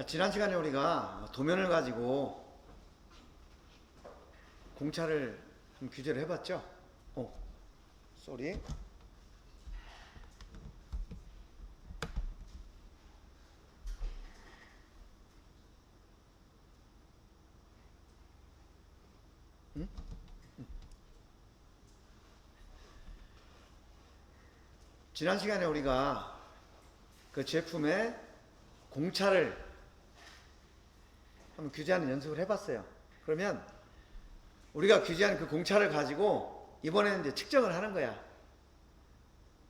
자, 지난 시간에 우리가 도면을 가지고 공차를 좀 규제를 해봤죠? 쏘리. 응? 지난 시간에 우리가 그 제품의 공차를 한번 규제하는 연습을 해봤어요. 그러면 우리가 규제한 그 공차를 가지고 이번에는 이제 측정을 하는 거야.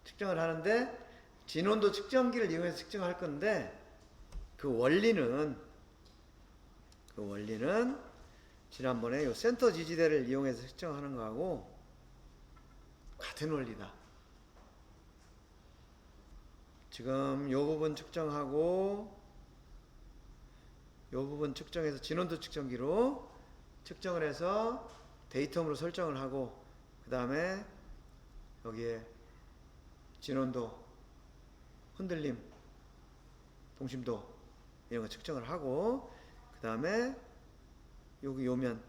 측정을 하는데 진온도 측정기를 이용해서 측정할 건데 그 원리는 지난번에 요 센터 지지대를 이용해서 측정하는 거하고 같은 원리다. 지금 요 부분 측정하고 요 부분 측정해서 진온도 측정기로 측정을 해서 데이텀으로 설정을 하고 그 다음에 여기에 진온도, 흔들림, 동심도 이런 거 측정을 하고 그 다음에 여기 요면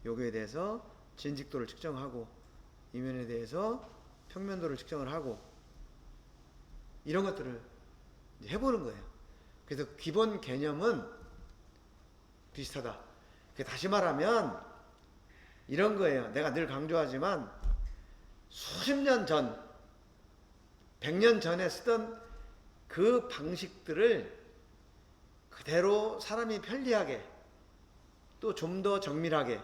요거에 대해서 진직도를 측정하고 이면에 대해서 평면도를 측정을 하고 이런 것들을 해보는 거예요. 그래서 기본 개념은 비슷하다. 다시 말하면 이런 거예요. 내가 늘 강조하지만 수십 년 전, 100년 전에 쓰던 그 방식들을 그대로 사람이 편리하게 또 좀 더 정밀하게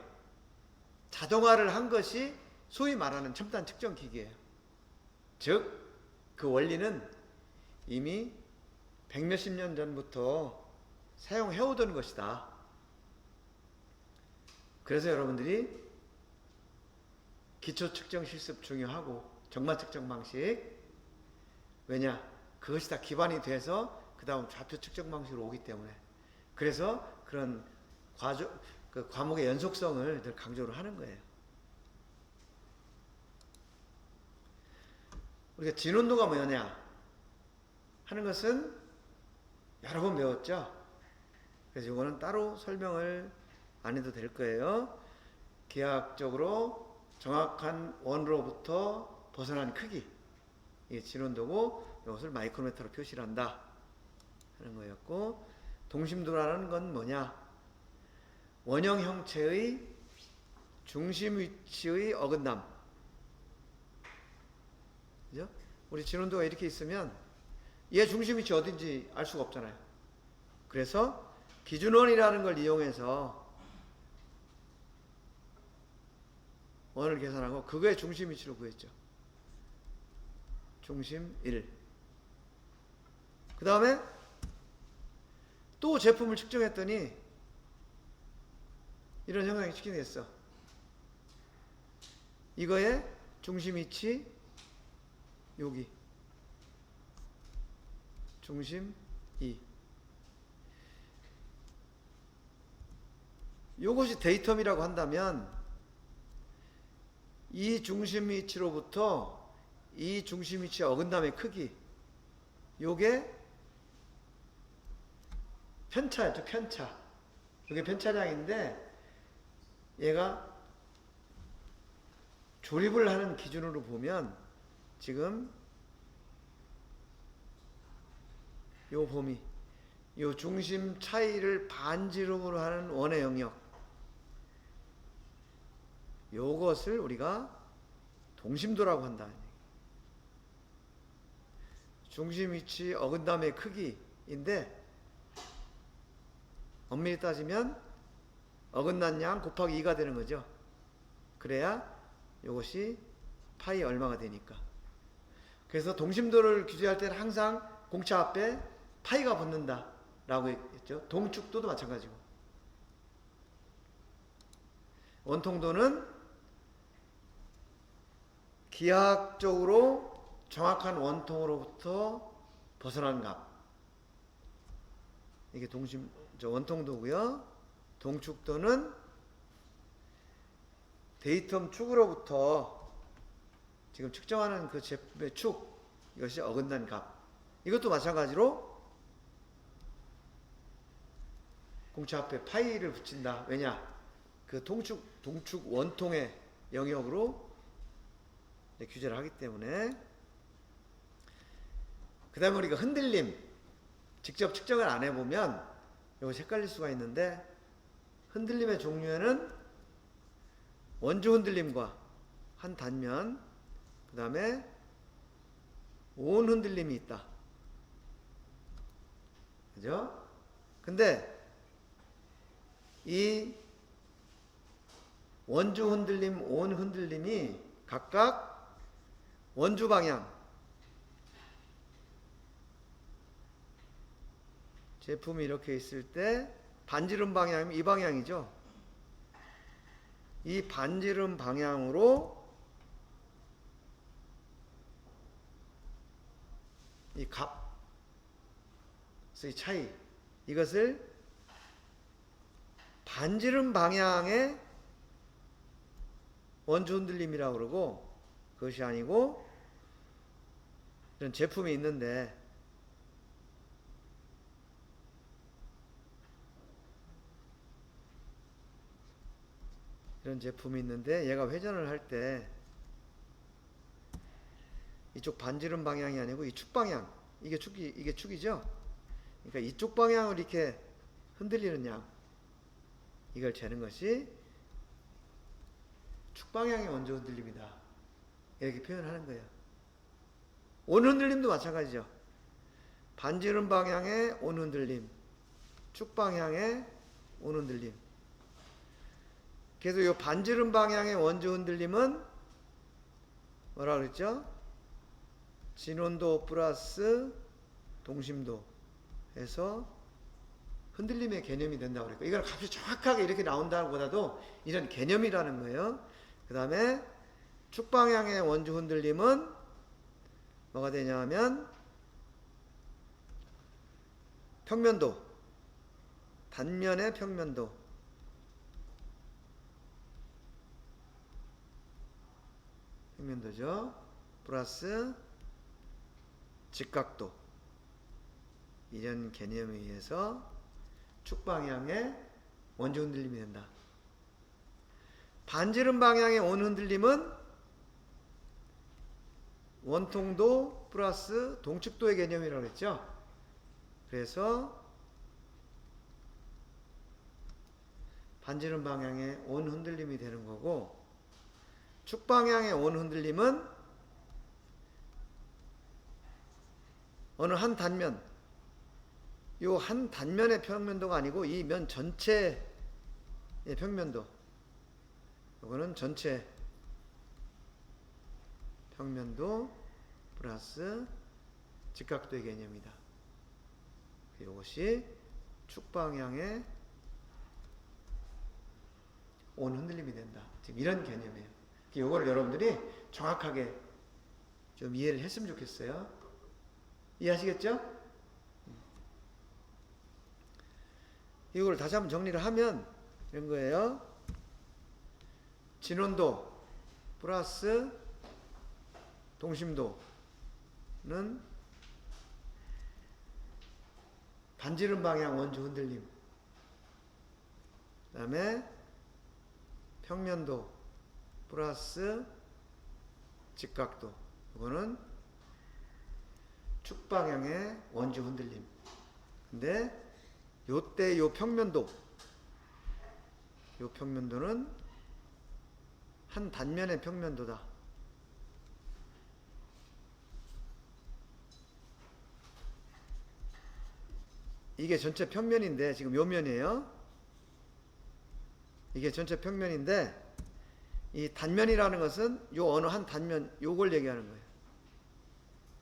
자동화를 한 것이 소위 말하는 첨단 측정 기기예요. 즉 그 원리는 이미 100몇십 년 전부터 사용해오던 것이다. 그래서 여러분들이 기초 측정 실습 중요하고 정말 측정 방식, 왜냐? 그것이 다 기반이 돼서 그 다음 좌표 측정 방식으로 오기 때문에, 그래서 그런 과목의 연속성을 늘 강조를 하는 거예요. 우리가 진온도가 뭐냐 하는 것은 여러 번 배웠죠. 그래서 이거는 따로 설명을 안 해도 될 거예요. 기하학적으로 정확한 원으로부터 벗어난 크기, 이게 진온도고 이것을 마이크로미터로 표시를 한다 하는 거였고, 동심도라는 건 뭐냐? 원형 형체의 중심 위치의 어긋남. 그죠? 우리 진온도가 이렇게 있으면 얘 중심 위치 어딘지 알 수가 없잖아요. 그래서 기준원이라는 걸 이용해서 원을 계산하고 그거의 중심 위치로 구했죠. 중심 1. 그 다음에 또 제품을 측정했더니 이런 형상이 측정됐어. 이거의 중심 위치 여기 중심 2. 요것이 데이텀이라고 한다면 이 중심 위치로부터 이 중심 위치의 어긋남의 크기, 요게 편차였죠. 편차. 요게 편차량인데 얘가 조립을 하는 기준으로 보면 지금 요 범위, 요 중심 차이를 반지름으로 하는 원의 영역, 요것을 우리가 동심도라고 한다. 중심 위치 어긋남의 크기인데 엄밀히 따지면 어긋난 양 곱하기 2가 되는 거죠. 그래야 요것이 파이 얼마가 되니까. 그래서 동심도를 규제할 때는 항상 공차 앞에 파이가 붙는다 라고 했죠. 동축도도 마찬가지고. 원통도는 기하학적으로 정확한 원통으로부터 벗어난 값, 이게 원통도고요. 동축도는 데이텀 축으로부터 지금 측정하는 그 제품의 축, 이것이 어긋난 값. 이것도 마찬가지로 공차 앞에 파이를 붙인다. 왜냐? 그 동축 원통의 영역으로 규제를 하기 때문에. 그 다음에 우리가 흔들림 직접 측정을 안 해보면 이것이 헷갈릴 수가 있는데, 흔들림의 종류에는 원주 흔들림과 한 단면, 그 다음에 온 흔들림이 있다. 그죠? 근데 이 원주 흔들림, 온 흔들림이 각각 원주 방향, 제품이 이렇게 있을 때 반지름 방향이면 이 방향이죠. 이 반지름 방향으로 이 값의 차이, 이것을 반지름 방향의 원주 흔들림이라고 그러고, 그것이 아니고 이런 제품이 있는데, 얘가 회전을 할 때 이쪽 반지름 방향이 아니고 이 축 방향, 이게 축이죠. 그러니까 이쪽 방향을 이렇게 흔들리는 양, 이걸 재는 것이 축 방향의 원주 흔들림이다, 이렇게 표현하는 거예요. 온 흔들림도 마찬가지죠. 반지름 방향의 온 흔들림, 축 방향의 온 흔들림. 그래서 이 반지름 방향의 원주 흔들림은 뭐라 그랬죠? 진원도 플러스 동심도 해서 흔들림의 개념이 된다고 그랬고, 이걸 값이 정확하게 이렇게 나온다고 보다도 이런 개념이라는 거예요. 그 다음에 축 방향의 원주 흔들림은 뭐가 되냐면 평면도, 단면의 평면도죠. 플러스 직각도, 이런 개념에 의해서 축 방향의 원주 흔들림이 된다. 반지름 방향의 온 흔들림은 원통도 플러스 동축도의 개념이라고 했죠. 그래서 반지름 방향의 온 흔들림이 되는 거고, 축 방향의 온 흔들림은 어느 한 단면, 요 한 단면의 평면도가 아니고 이 면 전체의 평면도, 요거는 전체 평면도 플러스 직각도의 개념이다. 이것이 축 방향의 온 흔들림이 된다. 지금 이런 개념이에요. 이거를 여러분들이 정확하게 좀 이해를 했으면 좋겠어요. 이해하시겠죠? 이걸 다시 한번 정리를 하면 이런 거예요. 진원도 플러스 동심도는 반지름 방향 원주 흔들림, 그 다음에 평면도 플러스 직각도, 이거는 축 방향의 원주 흔들림. 근데 요때 요 평면도는 한 단면의 평면도다. 이게 전체 평면인데, 지금 요 면이에요. 이게 전체 평면인데, 이 단면이라는 것은 요 어느 한 단면, 요걸 얘기하는 거예요.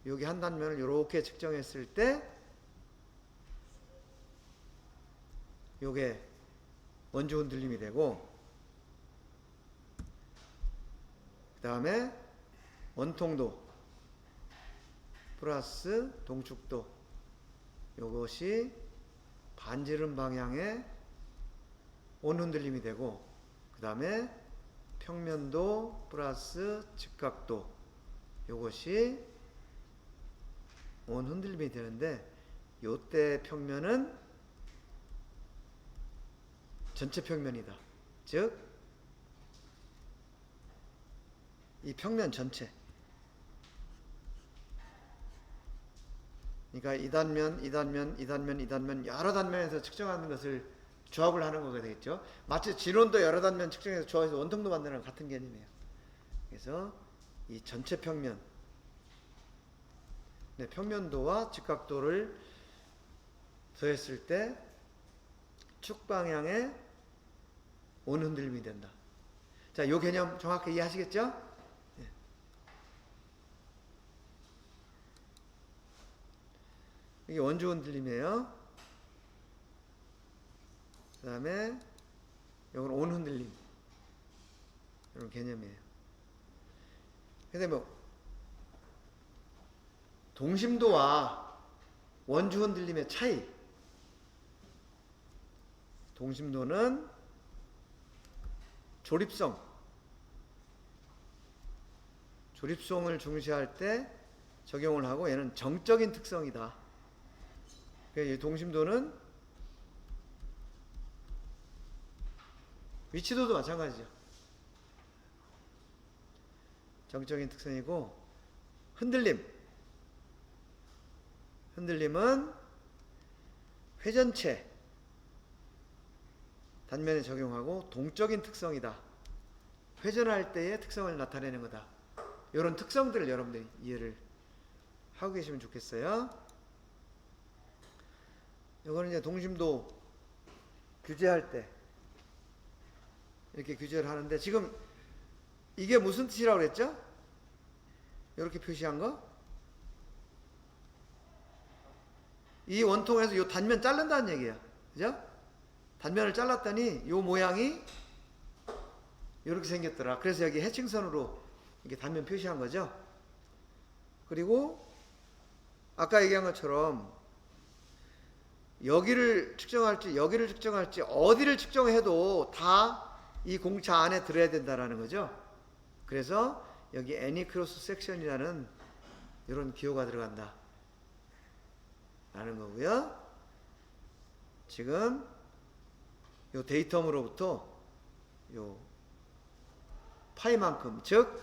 여기 한 단면을 요렇게 측정했을 때 요게 원주 흔들림이 되고, 그 다음에 원통도 플러스 동축도, 요것이 반지름 방향의 온 흔들림이 되고, 그 다음에 평면도 플러스 직각도, 요것이 온 흔들림이 되는데, 요때 평면은 전체 평면이다. 즉 이 평면 전체. 그러니까 이 단면, 이 단면, 이 단면, 이 단면 여러 단면에서 측정하는 것을 조합을 하는 거가 되겠죠. 마치 진원도 여러 단면 측정해서 조합해서 원통도 만드는 것 같은 개념이에요. 그래서 이 전체 평면, 네, 평면도와 직각도를 더했을 때 축 방향에 온 흔들림이 된다. 자, 요 개념 정확히 이해하시겠죠? 네. 이게 원주 흔들림이에요. 그 다음에 이건 온 흔들림, 이런 개념이에요. 근데 뭐 동심도와 원주 흔들림의 차이. 동심도는 조립성을 중시할 때 적용을 하고, 얘는 정적인 특성이다. 그러니까 이 동심도는 위치도도 마찬가지죠. 정적인 특성이고, 흔들림은 회전체 단면에 적용하고 동적인 특성이다. 회전할 때의 특성을 나타내는 거다. 이런 특성들을 여러분들이 이해를 하고 계시면 좋겠어요. 이거는 이제 동심도 규제할 때 이렇게 규제를 하는데, 지금 이게 무슨 뜻이라고 그랬죠? 이렇게 표시한 거? 이 원통에서 이 단면 자른다는 얘기야. 그죠? 단면을 잘랐더니 이 모양이 이렇게 생겼더라. 그래서 여기 해칭선으로 이렇게 단면 표시한 거죠. 그리고 아까 얘기한 것처럼 여기를 측정할지 여기를 측정할지 어디를 측정해도 다 이 공차 안에 들어야 된다라는 거죠. 그래서 여기 애니 크로스 섹션이라는 이런 기호가 들어간다 라는 거고요. 지금 요 데이텀으로부터 요 파이만큼, 즉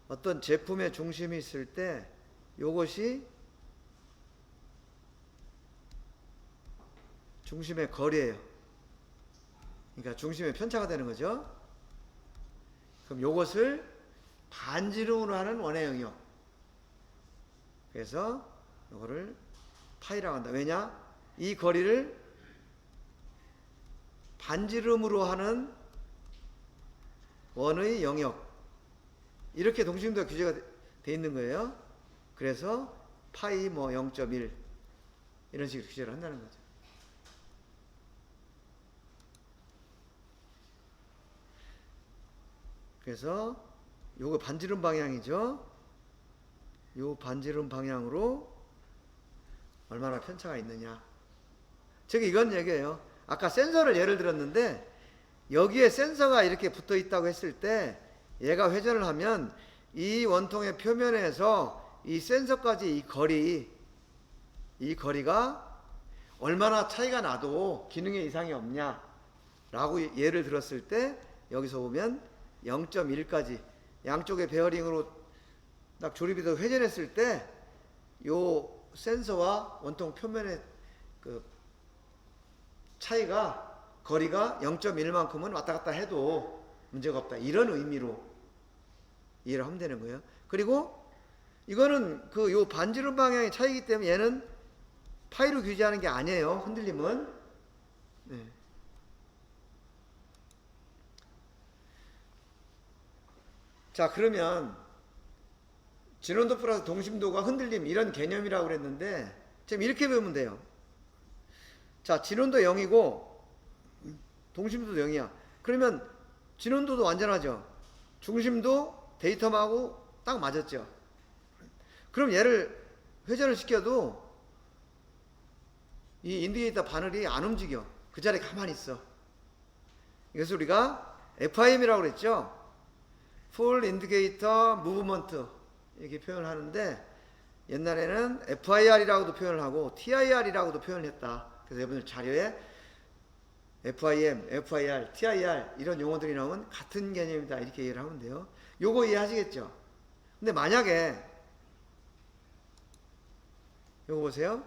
어떤 제품의 중심이 있을 때 요것이 중심의 거리예요. 그러니까 중심의 편차가 되는 거죠. 그럼 요것을 반지름으로 하는 원의 영역. 그래서 요거를 파이라고 한다. 왜냐? 이 거리를 반지름으로 하는 원의 영역, 이렇게 동심도가 규제가 돼 있는 거예요. 그래서 파이 뭐 0.1 이런 식으로 규제를 한다는 거죠. 그래서 요거 반지름 방향이죠. 요 반지름 방향으로 얼마나 편차가 있느냐. 즉 이건 얘기예요. 아까 센서를 예를 들었는데, 여기에 센서가 이렇게 붙어 있다고 했을 때 얘가 회전을 하면 이 원통의 표면에서 이 센서까지 이 거리가 얼마나 차이가 나도 기능에 이상이 없냐 라고 예를 들었을 때, 여기서 보면 0.1까지 양쪽의 베어링으로 딱 조립이 돼 회전했을 때 요 센서와 원통 표면의 그 차이가, 거리가 0.1만큼은 왔다 갔다 해도 문제가 없다, 이런 의미로 이해를 하면 되는 거예요. 그리고 이거는 그 요 반지름 방향의 차이기 때문에 얘는 파이로 규제하는 게 아니에요. 흔들림은. 네. 자, 그러면 진원도 플러스 동심도가 흔들림, 이런 개념이라고 그랬는데, 지금 이렇게 배우면 돼요. 자, 진원도 0이고 동심도도 0이야. 그러면 진원도도 완전하죠. 중심도 데이텀하고 딱 맞았죠. 그럼 얘를 회전을 시켜도 이 인디케이터 바늘이 안 움직여. 그 자리에 가만히 있어. 이것을 우리가 FIM이라고 그랬죠. Full Indicator Movement 이렇게 표현을 하는데, 옛날에는 FIR이라고도 표현을 하고 TIR이라고도 표현을 했다. 그래서 여러분들 자료에 FIM, FIR, TIR 이런 용어들이 나오면 같은 개념이다 이렇게 이해를 하면 돼요. 요거 이해하시겠죠? 근데 만약에 요거 보세요.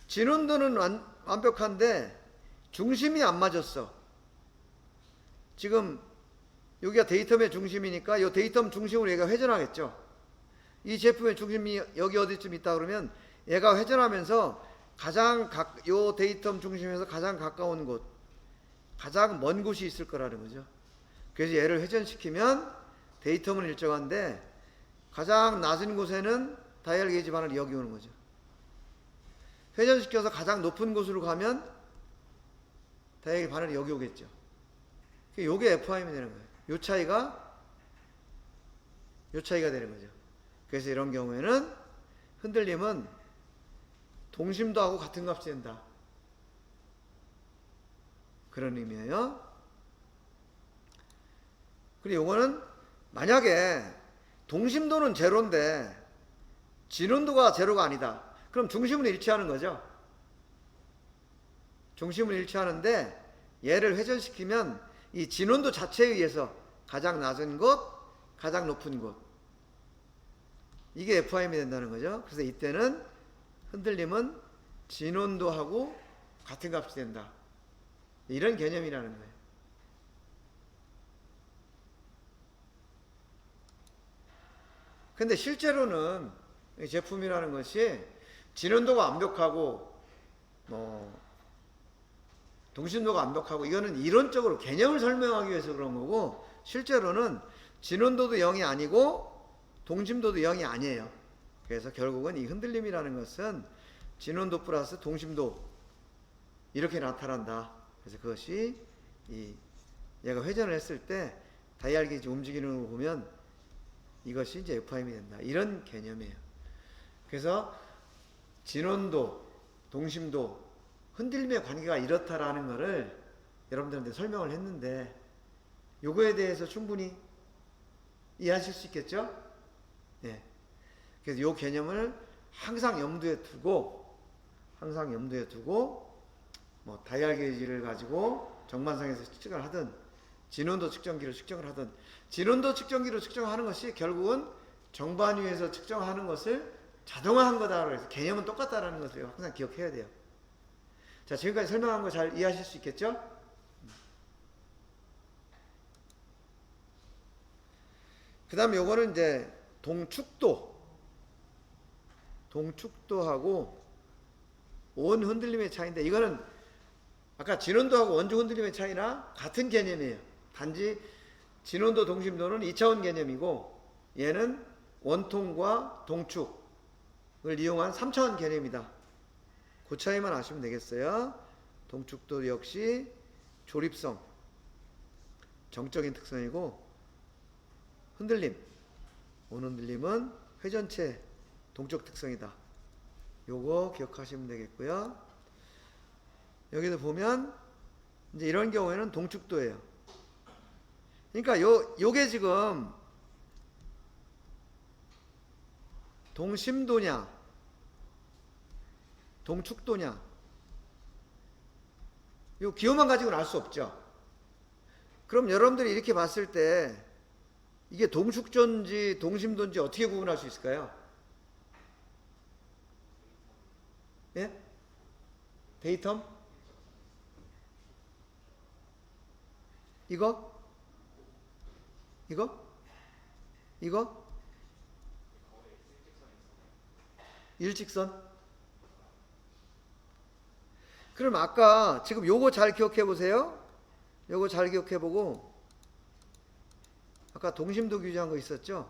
진원도는 완벽한데 중심이 안 맞았어. 지금 여기가 데이텀의 중심이니까 이 데이텀 중심으로 얘가 회전하겠죠. 이 제품의 중심이 여기 어디쯤 있다 그러면 얘가 회전하면서 요 데이텀 중심에서 가장 가까운 곳, 가장 먼 곳이 있을 거라는 거죠. 그래서 얘를 회전시키면 데이텀은 일정한데 가장 낮은 곳에는 다이얼 게이지 바늘이 여기 오는 거죠. 회전시켜서 가장 높은 곳으로 가면 다이얼 바늘이 여기 오겠죠. 요게 FIM이 되는 거예요. 요 차이가 되는 거죠. 그래서 이런 경우에는 흔들림은 동심도하고 같은 값이 된다. 그런 의미예요. 그리고 요거는 만약에 동심도는 제로인데 진원도가 제로가 아니다. 그럼 중심은 일치하는 거죠. 중심은 일치하는데 얘를 회전시키면 이 진원도 자체에 의해서 가장 낮은 곳, 가장 높은 곳, 이게 FIM이 된다는 거죠. 그래서 이때는 흔들림은 진원도하고 같은 값이 된다. 이런 개념이라는 거예요. 근데 실제로는 이 제품이라는 것이 진원도가 완벽하고 동심도가 완벽하고 이거는 이론적으로 개념을 설명하기 위해서 그런 거고 실제로는 진원도도 0이 아니고 동심도도 0이 아니에요. 그래서 결국은 이 흔들림이라는 것은 진원도 플러스 동심도 이렇게 나타난다. 그래서 그것이 얘가 회전을 했을 때 다이얼 게이지 움직이는 걸 보면 이것이 이제 FIM이 된다. 이런 개념이에요. 그래서 진원도, 동심도, 흔들림의 관계가 이렇다라는 것을 여러분들한테 설명을 했는데 요거에 대해서 충분히 이해하실 수 있겠죠? 예. 그래서 요 개념을 항상 염두에 두고 다이얼 게이지를 가지고 정관상에서 측정을 하든 진원도 측정기로 측정을 하든 진원도 측정기로 측정하는 것이 결국은 정반 위에서 측정하는 것을 자동화한 거다. 그래서 개념은 똑같다라는 것을 항상 기억해야 돼요. 자, 지금까지 설명한 거 잘 이해하실 수 있겠죠? 그 다음에 요거는 이제 동축도하고 온 흔들림의 차이인데 이거는 아까 진원도하고 원주 흔들림의 차이나 같은 개념이에요. 단지 진원도 동심도는 2차원 개념이고 얘는 원통과 동축을 이용한 3차원 개념이다. 그 차이만 아시면 되겠어요. 동축도 역시 조립성, 정적인 특성이고 흔들림, 온 흔들림은 회전체 동적 특성이다. 요거 기억하시면 되겠고요. 여기도 보면 이제 이런 경우에는 동축도예요. 그러니까 요게 지금 동심도냐 동축도냐 요 기호만 가지고는 알 수 없죠. 그럼 여러분들이 이렇게 봤을 때 이게 동축도인지 동심도인지 어떻게 구분할 수 있을까요? 예? 데이텀? 이거? 일직선? 그럼 아까 지금 요거 잘 기억해 보세요. 요거 잘 기억해 보고 아까 동심도 규제한 거 있었죠?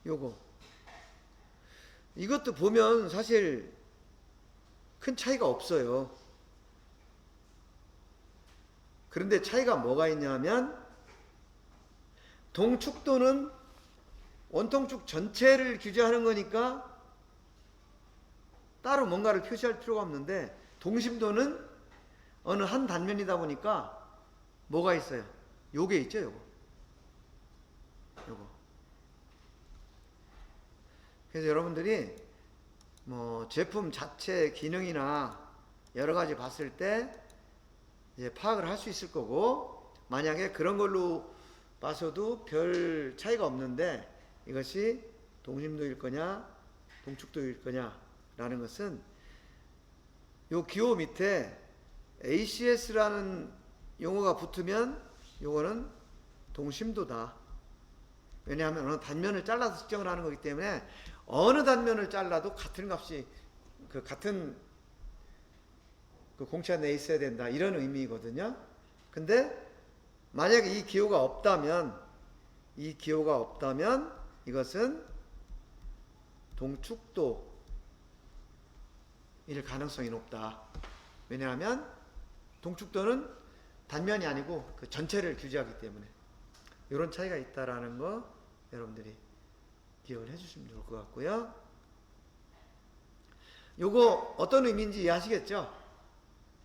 요거 이것도 보면 사실 큰 차이가 없어요. 그런데 차이가 뭐가 있냐면 동축도는 원통축 전체를 규제하는 거니까 따로 뭔가를 표시할 필요가 없는데 동심도는 어느 한 단면이다 보니까 뭐가 있어요? 요게 있죠, 요거. 그래서 여러분들이 뭐 제품 자체 기능이나 여러 가지 봤을 때 이제 파악을 할 수 있을 거고, 만약에 그런 걸로 봐서도 별 차이가 없는데 이것이 동심도일 거냐 동축도일 거냐라는 것은 요 기호 밑에 ACS라는 용어가 붙으면 요거는 동심도다. 왜냐하면 어느 단면을 잘라서 측정을 하는 거기 때문에 어느 단면을 잘라도 같은 값이 같은 공차 내에 있어야 된다, 이런 의미거든요. 근데 만약에 이 기호가 없다면 이것은 동축도일 가능성이 높다. 왜냐하면 동축도는 단면이 아니고 그 전체를 규제하기 때문에 이런 차이가 있다라는 거 여러분들이 기억을 해주시면 좋을 것 같고요. 요거 어떤 의미인지 이해하시겠죠?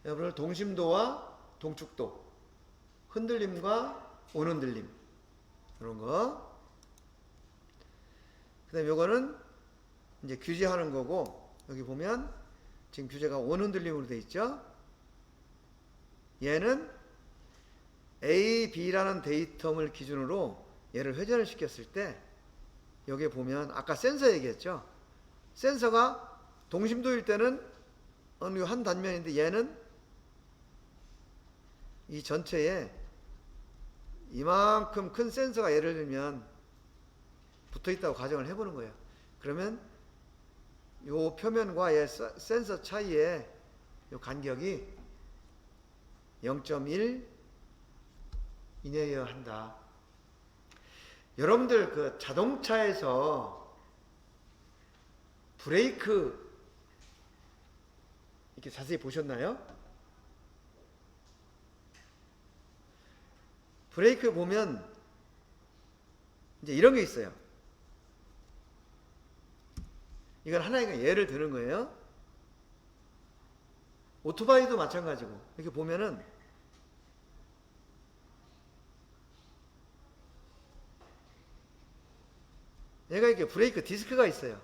여러분들 동심도와 동축도, 흔들림과 온흔들림, 이런 거. 그 다음에 요거는 이제 규제하는 거고, 여기 보면 지금 규제가 온흔들림으로 되어 있죠? 얘는 A, B라는 데이텀을 기준으로 얘를 회전을 시켰을 때, 여기에 보면 아까 센서 얘기했죠? 센서가 동심도일 때는 어느 한 단면인데 얘는 이 전체에 이만큼 큰 센서가 예를 들면 붙어 있다고 가정을 해보는 거예요. 그러면 요 표면과 얘 센서 차이의 요 간격이 0.1 이내여야 한다. 여러분들 그 자동차에서 브레이크 이렇게 자세히 보셨나요? 브레이크 보면 이제 이런 게 있어요. 이건 하나의 예를 드는 거예요. 오토바이도 마찬가지고, 이렇게 보면은 얘가 이렇게 브레이크 디스크가 있어요.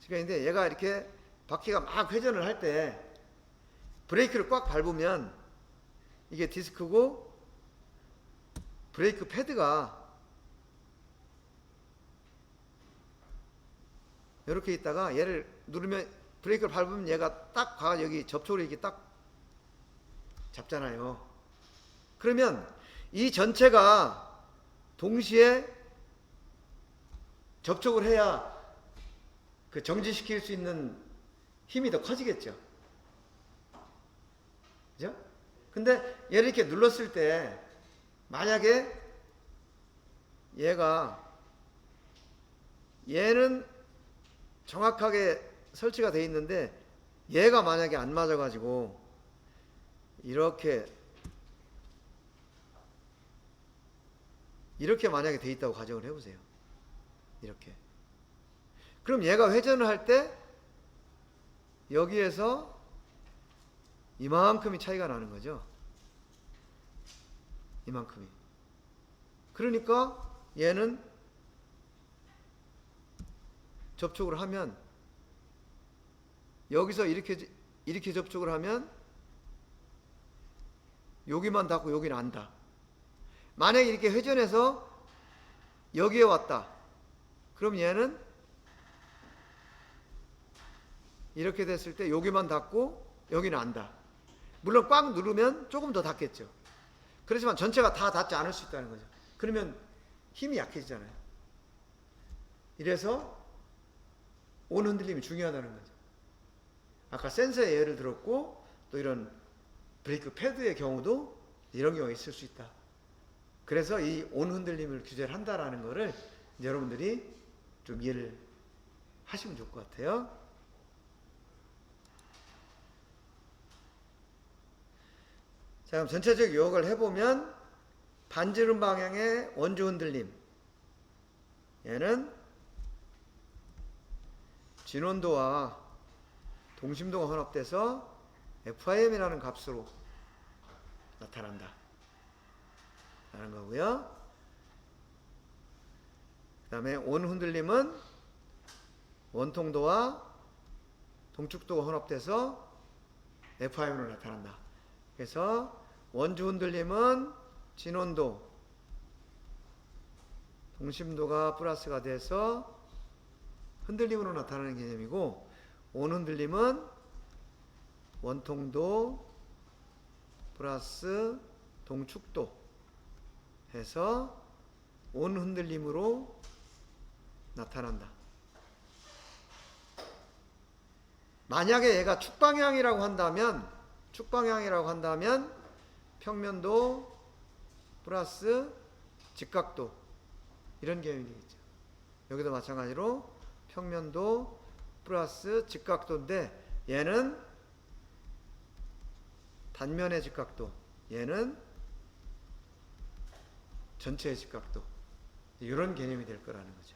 그러니까 얘가 이렇게 바퀴가 막 회전을 할 때 브레이크를 꽉 밟으면 이게 디스크고, 브레이크 패드가 이렇게 있다가 얘를 누르면, 브레이크를 밟으면 얘가 딱 가서 여기 접촉을 이렇게 딱 잡잖아요. 그러면 이 전체가 동시에 접촉을 해야 그 정지시킬 수 있는 힘이 더 커지겠죠. 그죠? 근데 얘를 이렇게 눌렀을 때, 만약에 얘는 정확하게 설치가 되어 있는데 얘가 만약에 안 맞아가지고 이렇게 만약에 돼 있다고 가정을 해보세요. 이렇게. 그럼 얘가 회전을 할 때 여기에서 이만큼이 차이가 나는 거죠. 이만큼이. 그러니까 얘는 접촉을 하면, 여기서 이렇게 접촉을 하면 여기만 닿고 여기는 안 닿아. 만약에 이렇게 회전해서 여기에 왔다. 그럼 얘는 이렇게 됐을 때 여기만 닿고 여기는 안 닿아. 물론 꽉 누르면 조금 더 닿겠죠. 그렇지만 전체가 다 닿지 않을 수 있다는 거죠. 그러면 힘이 약해지잖아요. 이래서 온 흔들림이 중요하다는 거죠. 아까 센서의 예를 들었고, 또 이런 브레이크 패드의 경우도 이런 경우가 있을 수 있다. 그래서 이 온 흔들림을 규제를 한다라는 거를 여러분들이 좀 이해를 하시면 좋을 것 같아요. 자, 그럼 전체적 요약을 해보면, 반지름 방향의 원주 흔들림, 얘는 진원도와 동심도가 혼합돼서 FIM이라는 값으로 나타난다 라는 거고요. 그 다음에 온 흔들림은 원통도와 동축도가 혼합돼서 Fim으로 나타난다. 그래서 원주 흔들림은 진원도, 동심도가 플러스가 돼서 흔들림으로 나타나는 개념이고, 온 흔들림은 원통도 플러스 동축도 해서 온 흔들림으로 나타난다. 만약에 얘가 축방향이라고 한다면 평면도 플러스 직각도 이런 개념이 되겠죠. 여기도 마찬가지로 평면도 플러스 직각도인데 얘는 단면의 직각도, 얘는 전체의 직각도, 이런 개념이 될 거라는 거죠.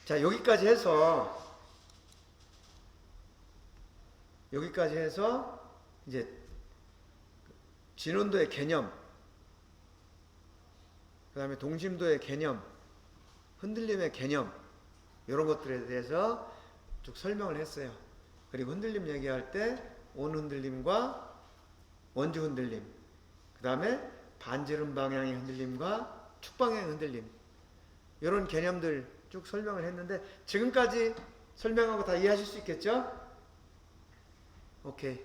자, 여기까지 해서 이제 진원도의 개념, 그 다음에 동심도의 개념, 흔들림의 개념, 이런 것들에 대해서 쭉 설명을 했어요. 그리고 흔들림 얘기할 때 온 흔들림과 원주 흔들림, 그 다음에 반지름 방향의 흔들림과 축방향의 흔들림, 이런 개념들 쭉 설명을 했는데 지금까지 설명하고 다 이해하실 수 있겠죠? 오케이.